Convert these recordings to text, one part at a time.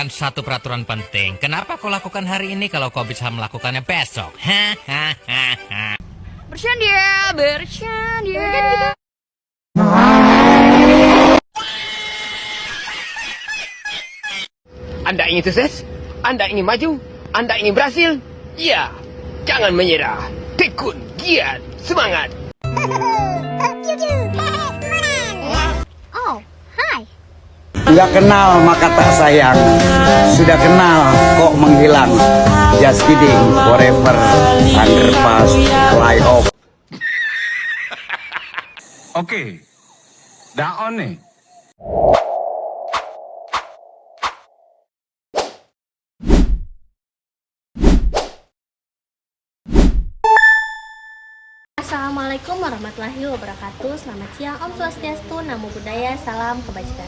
melakukan satu peraturan penting. Kenapa kau lakukan hari ini kalau kau bisa melakukannya besok? Bercanda, bercanda. Anda ingin sukses? Anda ingin maju? Anda ingin berhasil? Ya, jangan menyerah. Tekun, giat, semangat. Oh, hai. Sudah kenal maka tak sayang, sudah kenal kok menghilang. Just kidding, forever, underpass, fly off. Oke, dah on nih. Assalamualaikum warahmatullahi wabarakatuh. Selamat siang, Om Swastiastu, Namo Buddhaya, salam kebajikan.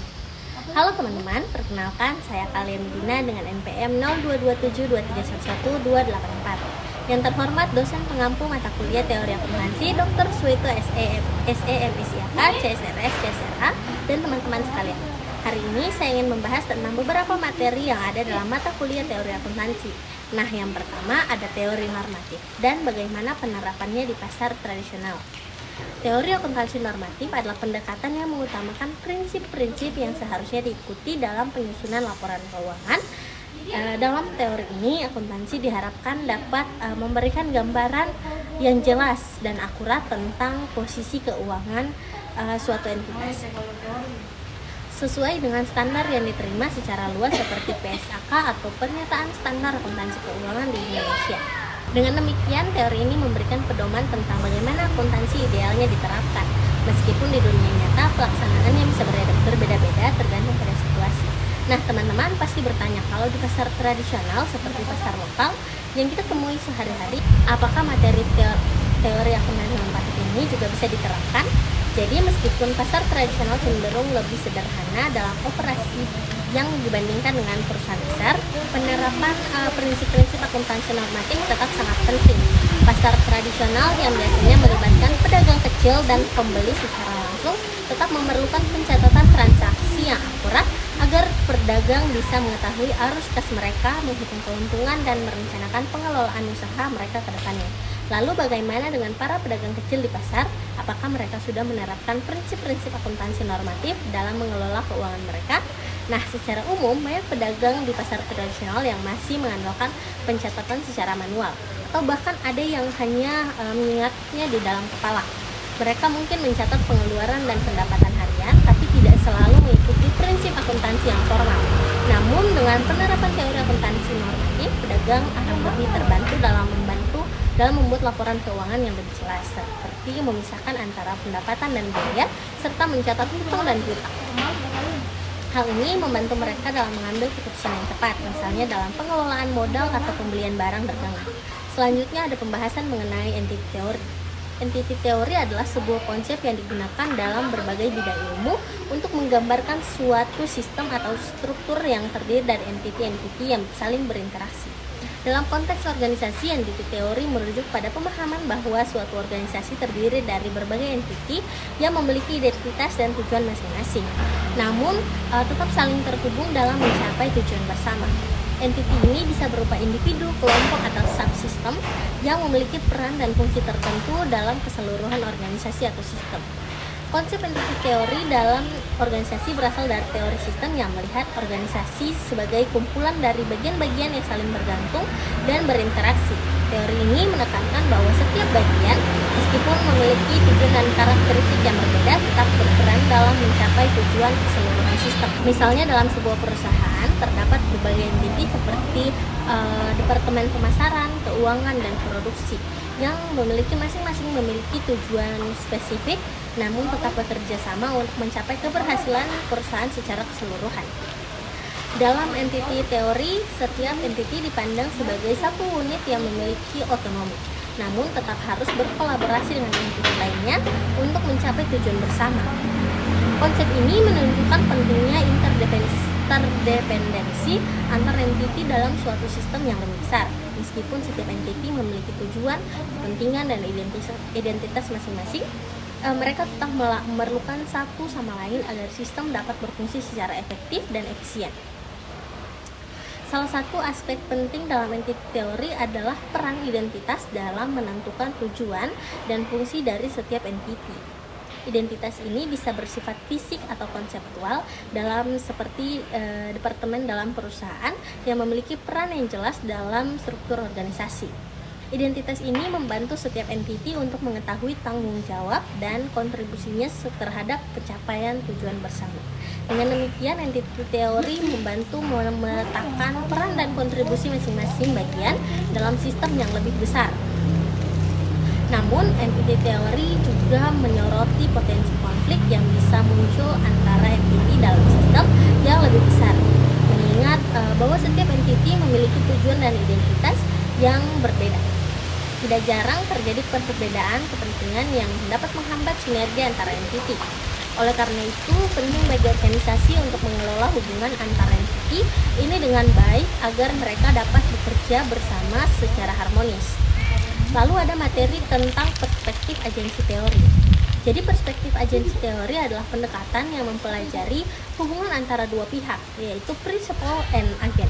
Halo teman-teman, perkenalkan saya Kalian Dina dengan NPM 022723112884. Yang terhormat dosen pengampu mata kuliah Teori Akuntansi Dr. Suwito SEMSIAK, CSRS, CSRA, dan teman-teman sekalian. Hari ini saya ingin membahas tentang beberapa materi yang ada dalam mata kuliah Teori Akuntansi. Nah, yang pertama ada teori normatif dan bagaimana penerapannya di pasar tradisional. Teori akuntansi normatif adalah pendekatan yang mengutamakan prinsip-prinsip yang seharusnya diikuti dalam penyusunan laporan keuangan. Dalam teori ini, akuntansi diharapkan dapat memberikan gambaran yang jelas dan akurat tentang posisi keuangan suatu entitas sesuai dengan standar yang diterima secara luas seperti PSAK atau Pernyataan Standar Akuntansi Keuangan di Indonesia. Dengan demikian, teori ini memberikan pedoman tentang bagaimana akuntansi idealnya diterapkan, meskipun di dunia nyata pelaksanaannya bisa berbeda-beda tergantung pada situasi. Nah, teman-teman pasti bertanya, kalau di pasar tradisional seperti pasar lokal yang kita temui sehari-hari, apakah materi teori akuntansi normatif ini juga bisa diterapkan? Jadi meskipun pasar tradisional cenderung lebih sederhana dalam operasi yang dibandingkan dengan perusahaan besar, penerapan prinsip-prinsip akuntansi normatif tetap sangat penting. Pasar tradisional yang biasanya melibatkan pedagang kecil dan pembeli secara langsung tetap memerlukan pencatatan transaksi yang akurat agar pedagang bisa mengetahui arus kas mereka, menghitung keuntungan, dan merencanakan pengelolaan usaha mereka ke depannya. Lalu bagaimana dengan para pedagang kecil di pasar? Apakah mereka sudah menerapkan prinsip-prinsip akuntansi normatif dalam mengelola keuangan mereka? Nah, secara umum banyak pedagang di pasar tradisional yang masih mengandalkan pencatatan secara manual, atau bahkan ada yang hanya mengingatnya di dalam kepala. Mereka mungkin mencatat pengeluaran dan pendapatan harian, tapi tidak selalu mengikuti prinsip akuntansi yang formal. Namun, dengan penerapan teori akuntansi normatif, pedagang akan lebih terbantu dalam membuat laporan keuangan yang lebih jelas, seperti memisahkan antara pendapatan dan biaya, serta mencatat hutang dan piutang. Hal ini membantu mereka dalam mengambil keputusan yang tepat, misalnya dalam pengelolaan modal atau pembelian barang dagangan. Selanjutnya ada pembahasan mengenai entity teori. Entity teori adalah sebuah konsep yang digunakan dalam berbagai bidang ilmu untuk menggambarkan suatu sistem atau struktur yang terdiri dari entity-entity yang saling berinteraksi. Dalam konteks organisasi, entity teori merujuk pada pemahaman bahwa suatu organisasi terdiri dari berbagai entiti yang memiliki identitas dan tujuan masing-masing, namun tetap saling terhubung dalam mencapai tujuan bersama. Entiti ini bisa berupa individu, kelompok, atau subsistem yang memiliki peran dan fungsi tertentu dalam keseluruhan organisasi atau sistem. Konsep entity teori dalam organisasi berasal dari teori sistem yang melihat organisasi sebagai kumpulan dari bagian-bagian yang saling bergantung dan berinteraksi. Teori ini menekankan bahwa setiap bagian, meskipun memiliki tujuan dan karakteristik yang berbeda, tetap berperan dalam mencapai tujuan keseluruhan sistem. Misalnya dalam sebuah perusahaan, terdapat berbagai entiti seperti departemen pemasaran, keuangan, dan produksi yang masing-masing memiliki tujuan spesifik, namun tetap bekerja sama untuk mencapai keberhasilan perusahaan secara keseluruhan. Dalam entity teori, setiap entiti dipandang sebagai satu unit yang memiliki otonomi, namun tetap harus berkolaborasi dengan entiti lainnya untuk mencapai tujuan bersama. Konsep ini menunjukkan pentingnya interdependensi antar entiti dalam suatu sistem yang lebih besar. Meskipun setiap entiti memiliki tujuan, kepentingan, dan identitas masing-masing, mereka tetap memerlukan satu sama lain agar sistem dapat berfungsi secara efektif dan efisien. Salah satu aspek penting dalam entity teori adalah peran identitas dalam menentukan tujuan dan fungsi dari setiap entity. Identitas ini bisa bersifat fisik atau konseptual dalam seperti departemen dalam perusahaan yang memiliki peran yang jelas dalam struktur organisasi. Identitas ini membantu setiap entiti untuk mengetahui tanggung jawab dan kontribusinya terhadap pencapaian tujuan bersama. Dengan demikian, entity teori membantu memetakan peran dan kontribusi masing-masing bagian dalam sistem yang lebih besar. Namun, entity teori juga menyoroti potensi konflik yang bisa muncul antara entiti dalam sistem yang lebih besar. Mengingat bahwa setiap entiti memiliki tujuan dan identitas yang berbeda. Tidak jarang terjadi perbedaan kepentingan yang dapat menghambat sinergi antara entiti. Oleh karena itu, penting bagi organisasi untuk mengelola hubungan antara entiti ini dengan baik agar mereka dapat bekerja bersama secara harmonis. Lalu ada materi tentang perspektif agensi teori. Jadi perspektif agensi teori adalah pendekatan yang mempelajari hubungan antara dua pihak, yaitu principal and agent.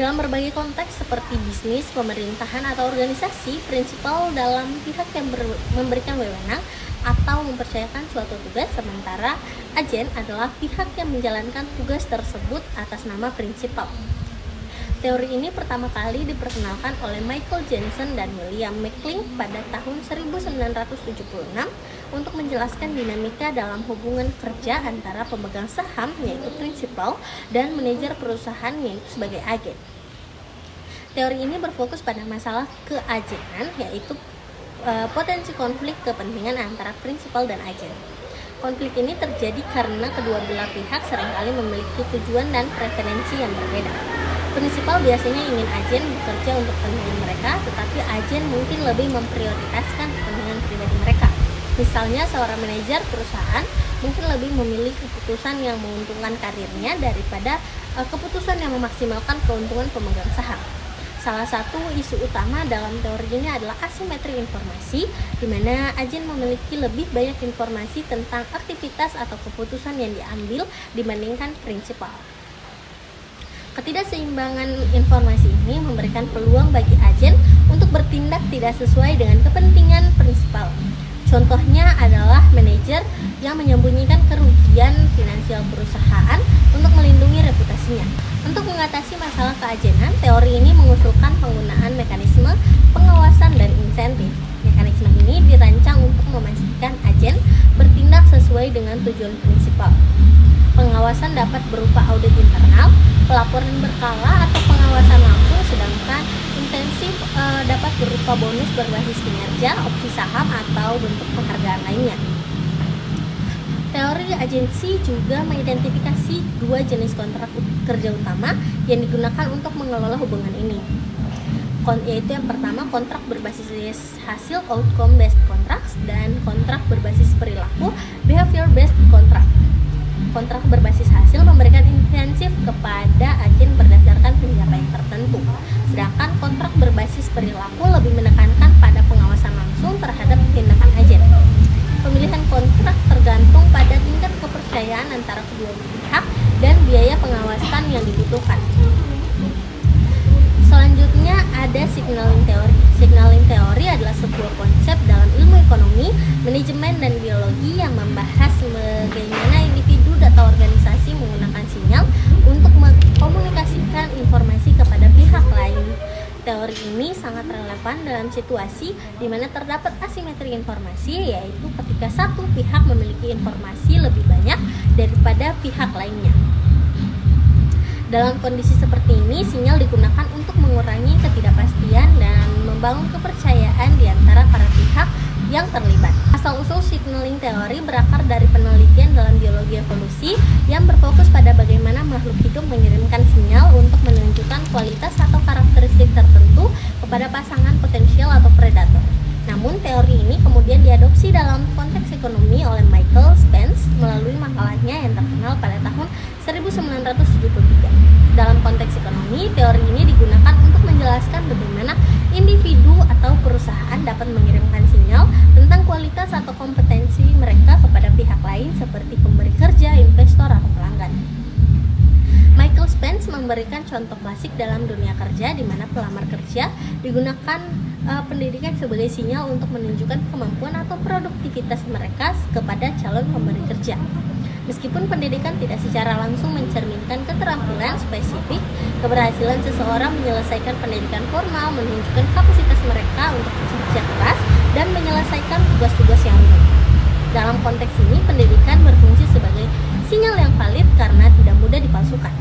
Dalam berbagai konteks seperti bisnis, pemerintahan, atau organisasi, prinsipal dalam pihak yang memberikan wewenang atau mempercayakan suatu tugas, sementara agen adalah pihak yang menjalankan tugas tersebut atas nama prinsipal. Teori ini pertama kali diperkenalkan oleh Michael Jensen dan William McLean pada tahun 1976 untuk menjelaskan dinamika dalam hubungan kerja antara pemegang saham yaitu prinsipal dan manajer perusahaan yaitu sebagai agen. Teori ini berfokus pada masalah keagenan yaitu potensi konflik kepentingan antara prinsipal dan agen. Konflik ini terjadi karena kedua belah pihak seringkali memiliki tujuan dan preferensi yang berbeda. Prinsipal biasanya ingin agen bekerja untuk kepentingan mereka, tetapi agen mungkin lebih memprioritaskan kepentingan pribadi mereka. Misalnya seorang manajer perusahaan mungkin lebih memilih keputusan yang menguntungkan karirnya daripada keputusan yang memaksimalkan keuntungan pemegang saham. Salah satu isu utama dalam teori ini adalah asimetri informasi, di mana agen memiliki lebih banyak informasi tentang aktivitas atau keputusan yang diambil dibandingkan prinsipal. Ketidakseimbangan informasi ini memberikan peluang bagi agen untuk bertindak tidak sesuai dengan kepentingan prinsipal. Contohnya adalah manajer yang menyembunyikan kerugian finansial perusahaan untuk melindungi reputasinya. Untuk mengatasi masalah keagenan, teori ini mengusulkan penggunaan mekanisme pengawasan dan insentif. Mekanisme ini dirancang untuk memastikan agen bertindak sesuai dengan tujuan prinsipal. Pengawasan dapat berupa audit internal, pelaporan berkala, atau pengawasan langsung, sedangkan intensif dapat berupa bonus berbasis kinerja, opsi saham, atau bentuk penghargaan lainnya. Teori agensi juga mengidentifikasi dua jenis kontrak kerja utama yang digunakan untuk mengelola hubungan ini, yaitu yang pertama kontrak berbasis hasil outcome based contracts dan kontrak berbasis perilaku behavior based contract. Kontrak berbasis hasil memberikan insentif kepada agen berdasarkan pencapaian tertentu, sedangkan kontrak berbasis perilaku lebih menekankan pada pengawasan langsung terhadap tindakan agen. Pemilihan kontrak tergantung pada tingkat kepercayaan antara kedua pihak dan biaya pengawasan yang dibutuhkan. Selanjutnya ada signaling teori. Signaling teori adalah sebuah konsep dalam ilmu ekonomi, manajemen, dan biologi yang membahas bagaimana individu atau organisasi menggunakan sinyal untuk mengkomunikasikan informasi kepada pihak lain. Teori ini sangat relevan dalam situasi di mana terdapat asimetri informasi, yaitu ketika satu pihak memiliki informasi lebih banyak daripada pihak lainnya. Dalam kondisi seperti ini, sinyal digunakan untuk mengurangi ketidakpastian dan membangun kepercayaan di antara para pihak yang terlibat. Asal-usul signaling teori berakar dari penelitian dalam biologi evolusi yang berfokus pada bagaimana makhluk hidup mengirimkan sinyal untuk menunjukkan kualitas atau karakteristik tertentu kepada pasangan potensial atau predator. Namun teori ini kemudian diadopsi dalam konteks ekonomi oleh Michael Spence melalui makalahnya yang terkenal pada tahun 1973. Dalam konteks ekonomi, teori ini digunakan untuk menjelaskan bagaimana individu atau perusahaan dapat mengirimkan sinyal tentang kualitas atau kompetensi mereka kepada pihak lain seperti pemberi kerja, investor, atau pelanggan. Michael Spence memberikan contoh klasik dalam dunia kerja di mana pelamar kerja digunakan pendidikan sebagai sinyal untuk menunjukkan kemampuan atau produktivitas mereka kepada calon pemberi kerja. Meskipun pendidikan tidak secara langsung mencerminkan keterampilan spesifik, keberhasilan seseorang menyelesaikan pendidikan formal menunjukkan kapasitas mereka untuk bekerja keras dan menyelesaikan tugas-tugas yang rumit. Dalam konteks ini, pendidikan berfungsi sebagai sinyal yang valid karena tidak mudah dipalsukan.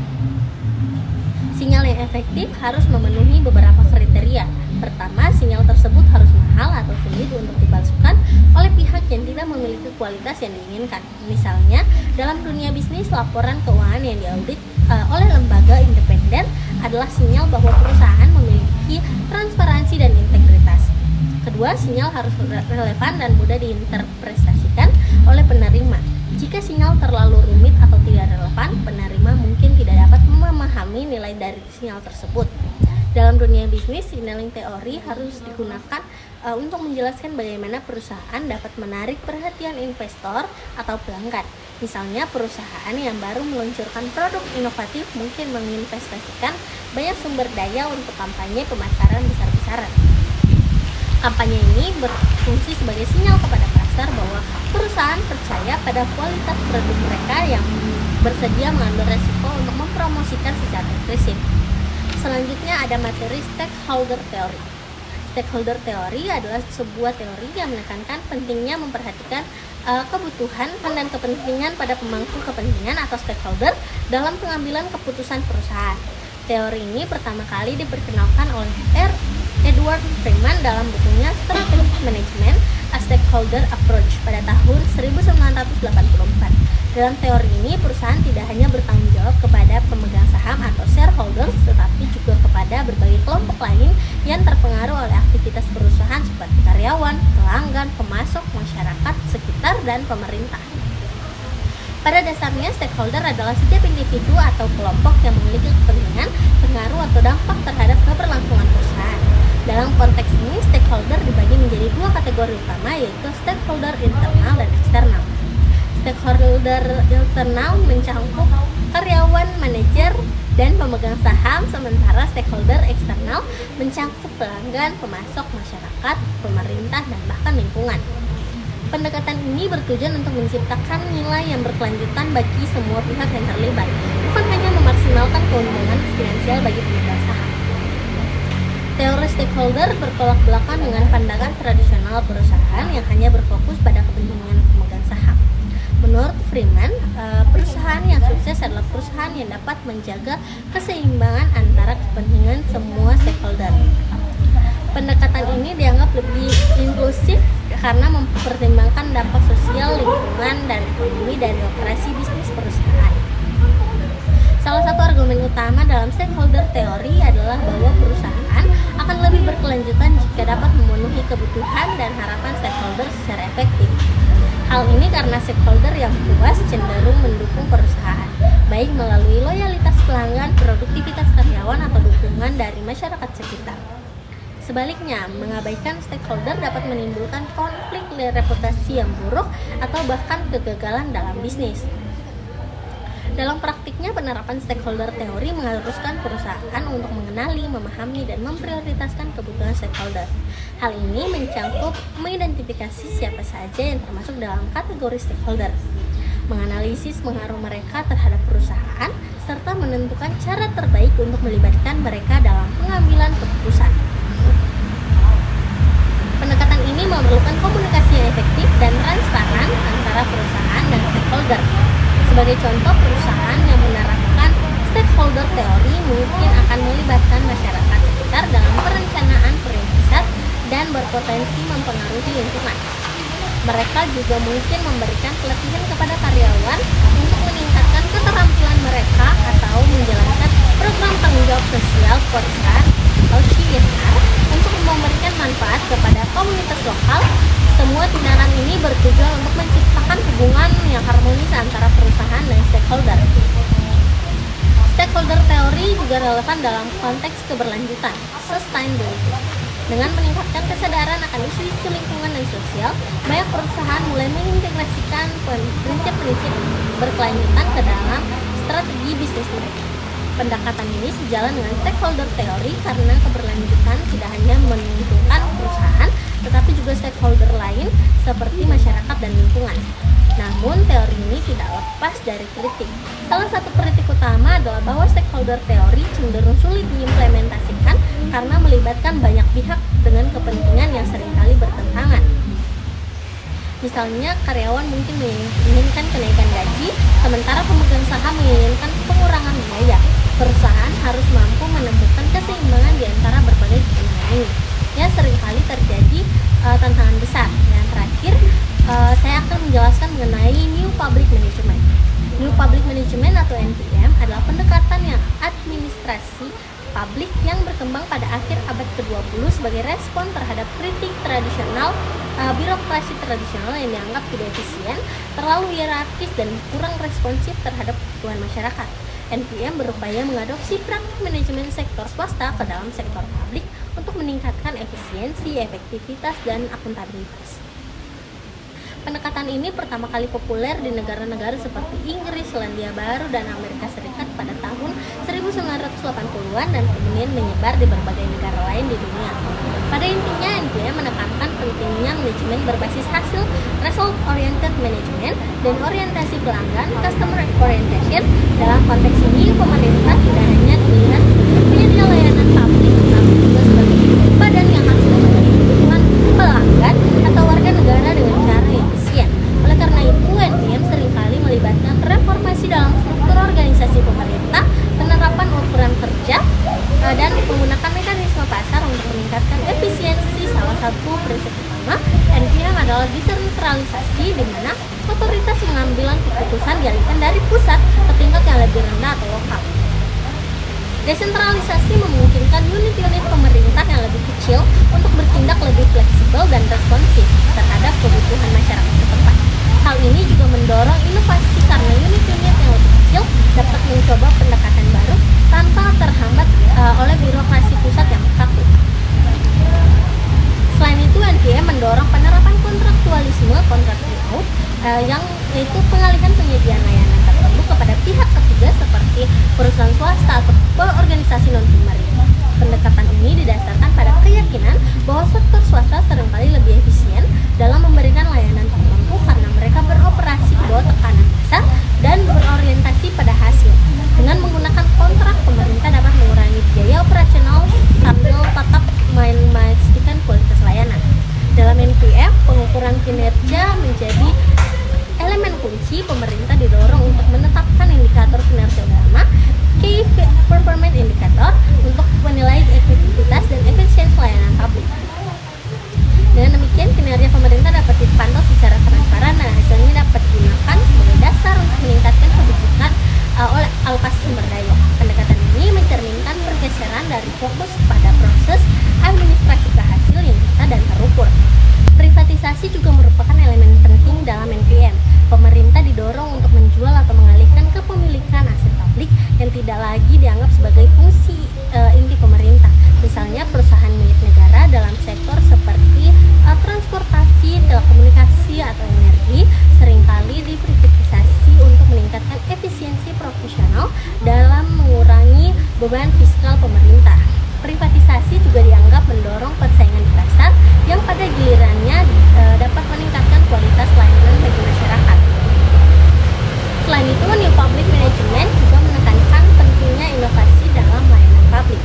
Sinyal yang efektif harus memenuhi beberapa kriteria. Pertama, sinyal tersebut harus mahal atau sulit untuk dipalsukan oleh pihak yang tidak memiliki kualitas yang diinginkan. Misalnya, dalam dunia bisnis, laporan keuangan yang diaudit oleh lembaga independen adalah sinyal bahwa perusahaan memiliki transparansi dan integritas. Kedua, sinyal harus relevan dan mudah diinterpretasikan oleh penerima. Jika sinyal terlalu rumit atau tidak relevan, penerima mungkin tidak dapat memahami nilai dari sinyal tersebut. Dalam dunia bisnis, signaling teori harus digunakan untuk menjelaskan bagaimana perusahaan dapat menarik perhatian investor atau pelanggan. Misalnya, perusahaan yang baru meluncurkan produk inovatif mungkin menginvestasikan banyak sumber daya untuk kampanye pemasaran besar-besaran. Kampanye ini berfungsi sebagai sinyal kepada pasar bahwa perusahaan percaya pada kualitas produk mereka yang bersedia mengambil resiko untuk mempromosikan secara agresif. Selanjutnya ada materi stakeholder theory. Stakeholder theory adalah sebuah teori yang menekankan pentingnya memperhatikan kebutuhan dan kepentingan pada pemangku kepentingan atau stakeholder dalam pengambilan keputusan perusahaan. Teori ini pertama kali diperkenalkan oleh Edward Freeman dalam bukunya Strategic Management: A Stakeholder Approach pada tahun 1984. Dalam teori ini, perusahaan tidak hanya bertanggung jawab kepada pemegang saham atau shareholders, tetapi juga kepada berbagai kelompok lain yang terpengaruh oleh aktivitas perusahaan seperti karyawan, pelanggan, pemasok, masyarakat sekitar, dan pemerintah. Pada dasarnya, stakeholder adalah setiap individu atau kelompok yang memiliki kepentingan, pengaruh, atau dampak terhadap keberlangsungan perusahaan. Dalam konteks ini, stakeholder dibagi menjadi dua kategori utama, yaitu stakeholder internal dan eksternal. Stakeholder internal mencakup karyawan, manajer, dan pemegang saham, sementara stakeholder eksternal mencakup pelanggan, pemasok, masyarakat, pemerintah, dan bahkan lingkungan. Pendekatan ini bertujuan untuk menciptakan nilai yang berkelanjutan bagi semua pihak yang terlibat, bukan hanya memaksimalkan keuntungan finansial bagi pemegang saham. Teori stakeholder bertolak belakang dengan pandangan tradisional perusahaan yang hanya berfokus pada kepentingan pemegang saham. Menurut Freeman, perusahaan yang sukses adalah perusahaan yang dapat menjaga keseimbangan antara kepentingan semua stakeholder. Pendekatan ini dianggap lebih inklusif karena mempertimbangkan dampak sosial, lingkungan, dan ekonomi dari operasi bisnis perusahaan. Salah satu argumen utama dalam stakeholder teori adalah bahwa perusahaan akan lebih berkelanjutan jika dapat memenuhi kebutuhan dan harapan stakeholder secara efektif. Hal ini karena stakeholder yang puas cenderung mendukung perusahaan, baik melalui loyalitas pelanggan, produktivitas karyawan, atau dukungan dari masyarakat sekitar. Sebaliknya, mengabaikan stakeholder dapat menimbulkan konflik reputasi yang buruk atau bahkan kegagalan dalam bisnis. Dalam praktiknya, penerapan stakeholder teori mengharuskan perusahaan untuk mengenali, memahami, dan memprioritaskan kebutuhan stakeholder. Hal ini mencakup mengidentifikasi siapa saja yang termasuk dalam kategori stakeholder, menganalisis pengaruh mereka terhadap perusahaan, serta menentukan cara terbaik untuk melibatkan mereka dalam pengambilan keputusan. Pendekatan ini memerlukan komunikasi yang efektif dan transparan antara perusahaan dan stakeholder. Sebagai contoh, perusahaan yang menerapkan stakeholder teori mungkin akan melibatkan masyarakat sekitar dalam perencanaan perintisan dan berpotensi mempengaruhi lingkungan. Mereka juga mungkin memberikan pelatihan kepada karyawan untuk meningkatkan keterampilan mereka atau menjalankan program tanggung jawab sosial perusahaan atau CSR untuk memberikan manfaat kepada komunitas lokal. Semua tindakan ini bertujuan untuk menciptakan hubungan yang harmonis antara perusahaan dan stakeholder. Stakeholder teori juga relevan dalam konteks keberlanjutan, sustainability. Dengan meningkatkan kesadaran akan isu-isu lingkungan dan sosial, banyak perusahaan mulai mengintegrasikan prinsip-prinsip berkelanjutan ke dalam strategi bisnis mereka. Pendekatan ini sejalan dengan stakeholder teori karena keberlanjutan tidak hanya menguntungkan perusahaan, tetapi juga stakeholder lain seperti masyarakat dan lingkungan. Namun, teori ini tidak lepas dari kritik. Salah satu kritik utama adalah bahwa stakeholder teori cenderung sulit diimplementasikan karena melibatkan banyak pihak dengan kepentingan yang seringkali bertentangan. Misalnya, karyawan mungkin menginginkan kenaikan gaji, sementara pemegang saham menginginkan pengurangan biaya. Perusahaan harus mampu menemukan keseimbangan di antara berbagai kepentingan ini. Ya, seringkali terjadi tantangan besar. Yang terakhir, saya akan menjelaskan mengenai New Public Management. New Public Management atau NPM adalah pendekatan yang administrasi publik yang berkembang pada akhir abad ke-20 sebagai respon terhadap kritik tradisional birokrasi tradisional yang dianggap tidak efisien, terlalu hierarkis dan kurang responsif terhadap kebutuhan masyarakat. NPM berupaya mengadopsi praktik manajemen sektor swasta ke dalam sektor publik untuk meningkatkan efisiensi, efektivitas, dan akuntabilitas. Pendekatan ini pertama kali populer di negara-negara seperti Inggris, Selandia Baru, dan Amerika Serikat pada tahun 1980-an dan kemudian menyebar di berbagai negara lain di dunia. Pada intinya, NPM menekankan pentingnya manajemen berbasis hasil, result oriented management, dan orientasi pelanggan, customer orientation. Dalam konteks ini, pemerintah tidak hanya dilihat sebagai penyedia layanan publik, tetapi juga sebagai badan yang harus memenuhi kebutuhan pelanggan atau warga negara dengan cara yang efisien. Oleh karena itu, NPM seringkali melibatkan reformasi dalam struktur organisasi pemerintah, penerapan ukuran kerja, dan menggunakan mekanisme pasar untuk meningkatkan efisiensi. Salah satu prinsip utama NPM adalah desentralisasi, di mana otoritas pengambilan keputusan dialihkan dari pusat ke tingkat yang lebih rendah atau lokal. Desentralisasi memungkinkan unit-unit pemerintah yang lebih kecil untuk bertindak lebih fleksibel dan responsif terhadap kebutuhan masyarakat setempat. Hal ini juga mendorong inovasi karena unit-unit yang lebih kecil dapat mencoba pendekatan baru tanpa terhambat oleh birokrasi pusat yang kaku. Selain itu, NPM mendorong penerapan kontraktualisme yang yaitu pengalihan penyediaan layanan tertentu kepada pihak ketiga seperti perusahaan swasta atau organisasi non-pemerintah. Pendekatan ini didasarkan pada keyakinan bahwa sektor swasta seringkali lebih efisien dalam memberikan layanan tertentu karena mereka beroperasi di bawah tekanan pasar dan berorientasi pada hasil. Dengan menggunakan kontrak, pemerintah dapat mengurangi biaya operasional sambil tetap memastikan kualitas layanan. Dalam NPM, pengukuran kinerja menjadi elemen kunci. Pemerintah didorong untuk menetapkan indikator kinerja utama, Key Performance Indicator, untuk menilai efektivitas dan efisiensi layanan publik. Dengan demikian, kinerja pemerintah dapat dipantau secara transparan dan hasilnya dapat digunakan sebagai dasar untuk meningkatkan kebijakan oleh alokasi sumber daya. Pendekatan ini mencerminkan pergeseran dari fokus pada proses administrasi ke hasil yang nyata dan terukur. Privatisasi juga merupakan elemen penting dalam NPM. Pemerintah didorong untuk menjual atau mengalihkan kepemilikan aset publik yang tidak lagi dianggap sebagai fungsi inti pemerintah. Misalnya perusahaan milik negara dalam sektor seperti transportasi, telekomunikasi, atau energi seringkali diprivatisasi untuk meningkatkan efisiensi profesional dalam mengurangi beban fiskal pemerintah. Privatisasi juga dianggap mendorong persaingan di pasar yang pada gilirannya dapat meningkatkan kualitas layanan bagi masyarakat. Selain itu, New Public Management juga menekankan pentingnya inovasi dalam layanan publik.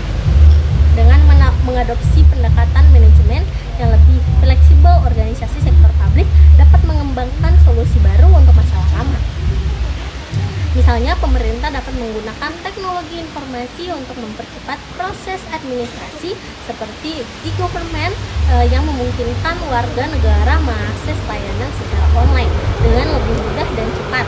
Dengan mengadopsi pendekatan manajemen yang lebih fleksibel, organisasi sektor publik dapat mengembangkan solusi baru untuk masalah lama. Misalnya, pemerintah dapat menggunakan teknologi informasi untuk mempercepat proses administrasi seperti e-government yang memungkinkan warga negara mengakses layanan secara online dengan lebih mudah dan cepat.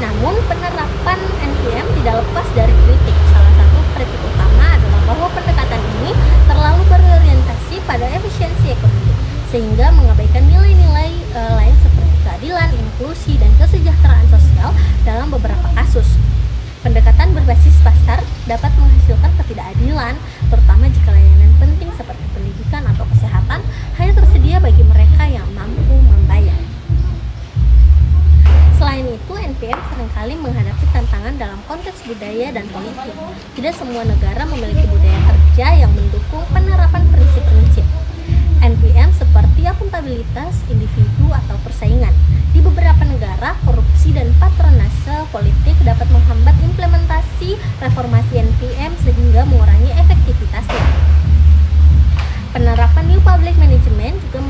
Namun, penerapan NPM tidak lepas dari kritik. Salah satu kritik utama adalah bahwa pendekatan ini terlalu berorientasi pada efisiensi ekonomi, sehingga mengabaikan nilai-nilai lain seperti keadilan, inklusi, dan kesejahteraan sosial dalam beberapa kasus. Pendekatan berbasis pasar dapat menghasilkan ketidakadilan, terutama jika layanan penting seperti pendidikan atau kesehatan hanya tersedia bagi mereka yang mampu membayar. Selain itu, NPM seringkali menghadapi tantangan dalam konteks budaya politik. Tidak semua negara memiliki budaya kerja yang mendukung penerapan prinsip-prinsip NPM seperti akuntabilitas individu atau persaingan. Di beberapa negara, korupsi dan patronase politik dapat menghambat implementasi reformasi NPM sehingga mengurangi efektivitasnya. Penerapan New Public Management juga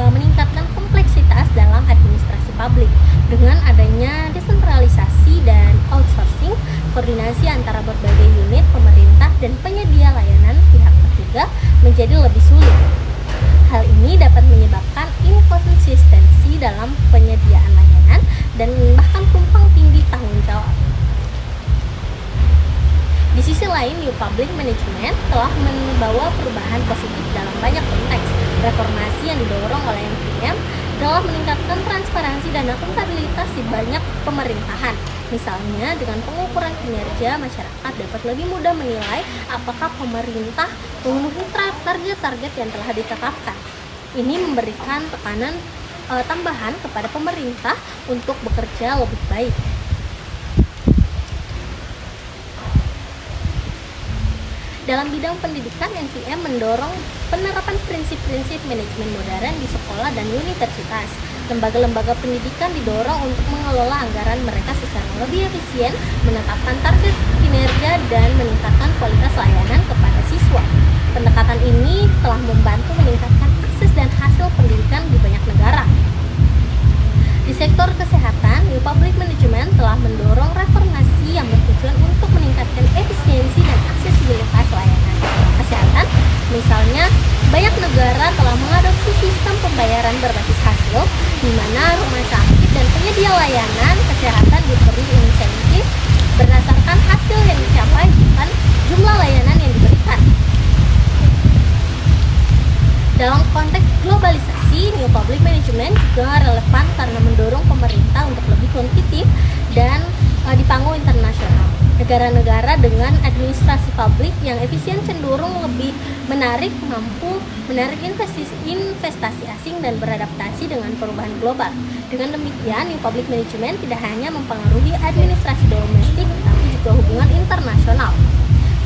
meningkatkan kompleksitas dalam administrasi publik. Dengan adanya desentralisasi dan outsourcing, koordinasi antara berbagai unit pemerintah dan penyedia layanan pihak ketiga menjadi lebih sulit. Hal ini dapat menyebabkan inkonsistensi dalam penyediaan layanan dan bahkan tumpang tindih tanggung jawab. Di sisi lain, New Public Management telah membawa perubahan positif dalam banyak konteks. Reformasi yang didorong oleh NPM telah meningkatkan transparansi dan akuntabilitas di banyak pemerintahan. Misalnya, dengan pengukuran kinerja, masyarakat dapat lebih mudah menilai apakah pemerintah memenuhi target-target yang telah ditetapkan. Ini memberikan tekanan tambahan kepada pemerintah untuk bekerja lebih baik. Dalam bidang pendidikan, NPM mendorong penerapan prinsip-prinsip manajemen modern di sekolah dan universitas. Lembaga-lembaga pendidikan didorong untuk mengelola anggaran mereka secara lebih efisien, menetapkan target kinerja, dan meningkatkan kualitas layanan kepada siswa. Pendekatan ini telah membantu meningkatkan akses dan hasil pendidikan di banyak negara. Di sektor kesehatan, New Public Management telah mendorong reformasi yang bertujuan untuk meningkatkan efisiensi dan aksesibilitas layanan kesehatan. Misalnya, banyak negara telah mengadopsi sistem pembayaran berbasis hasil, di mana rumah sakit dan penyedia layanan kesehatan diberi insentif berdasarkan hasil yang dicapai, bukan jumlah layanan yang diberikan. Dalam konteks globalisasi, New Public Management juga relevan karena mendorong pemerintah untuk lebih kompetitif dan di panggung internasional. Negara-negara dengan administrasi publik yang efisien cenderung lebih mampu menarik investasi asing dan beradaptasi dengan perubahan global. Dengan demikian, New Public Management tidak hanya mempengaruhi administrasi domestik, tetapi juga hubungan internasional.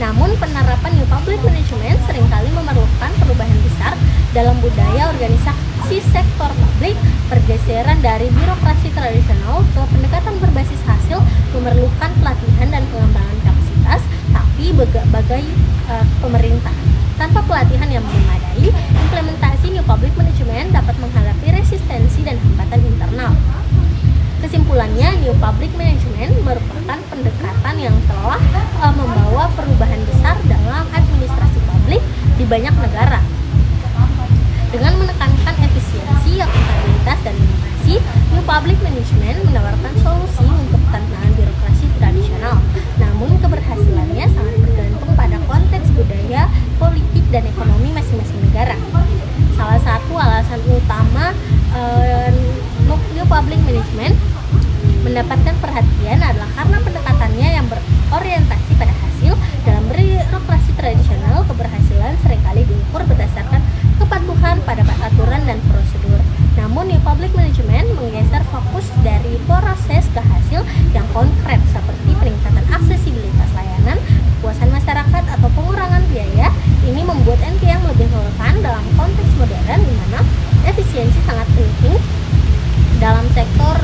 Namun, penerapan New Public Management seringkali memerlukan perubahan besar dalam budaya organisasi sektor publik. Pergeseran dari birokrasi tradisional ke pendekatan berbasis hasil memerlukan pelatihan dan pengembangan kapasitas, tapi bagai pemerintah. Tanpa pelatihan yang memadai, implementasi New Public Management dapat menghadapi resistensi dan hambatan internal. Kesimpulannya, New Public Management merupakan pendekatan yang telah membawa perubahan besar dalam administrasi publik di banyak negara. Dengan menekankan efisiensi, akuntabilitas, dan inovasi, New Public Management menawarkan solusi untuk tantangan birokrasi tradisional. Namun, keberhasilannya sangat bergantung pada konteks budaya, politik, dan ekonomi masing-masing negara. Salah satu alasan utama New Public Management mendapatkan perhatian adalah karena pendekatannya yang berorientasi pada hasil. Dalam birokrasi tradisional, keberhasilan seringkali diukur berdasarkan kepatuhan pada aturan dan prosedur. Namun, New Public Management menggeser fokus dari proses ke hasil yang konkret, seperti peningkatan aksesibilitas layanan, kepuasan masyarakat, atau pengurangan biaya. Ini membuat NPM lebih relevan dalam konteks modern di mana efisiensi sangat penting. Dalam sektor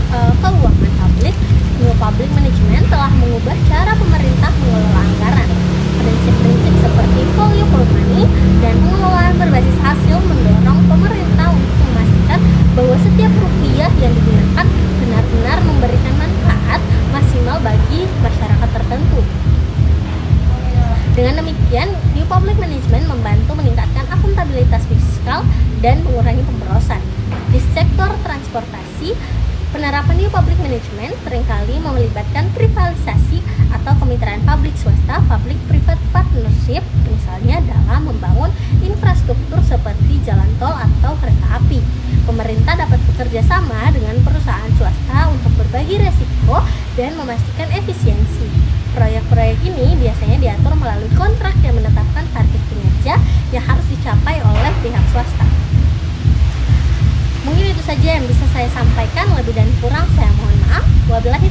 keuangan publik, New Public Management telah mengubah cara pemerintah mengelola anggaran. Prinsip-prinsip seperti value for money dan pengelolaan berbasis hasil mendorong pemerintah untuk memastikan bahwa setiap rupiah yang digunakan benar-benar memberikan manfaat maksimal bagi masyarakat tertentu. Dengan demikian, New Public Management membantu meningkatkan akuntabilitas fiskal dan mengurangi pemborosan. Di sektor transportasi, penerapan New Public Management seringkali melibatkan privalisasi atau kemitraan publik swasta, public-private partnership, misalnya dalam membangun infrastruktur seperti jalan tol atau kereta api. Pemerintah dapat bekerja sama dengan perusahaan swasta untuk berbagi resiko dan memastikan efisiensi. Proyek-proyek ini biasanya diatur melalui kontrak yang menetapkan target kinerja yang harus dicapai oleh pihak swasta. Mungkin itu saja yang bisa saya sampaikan, lebih dan kurang saya mohon maaf. Wabillahi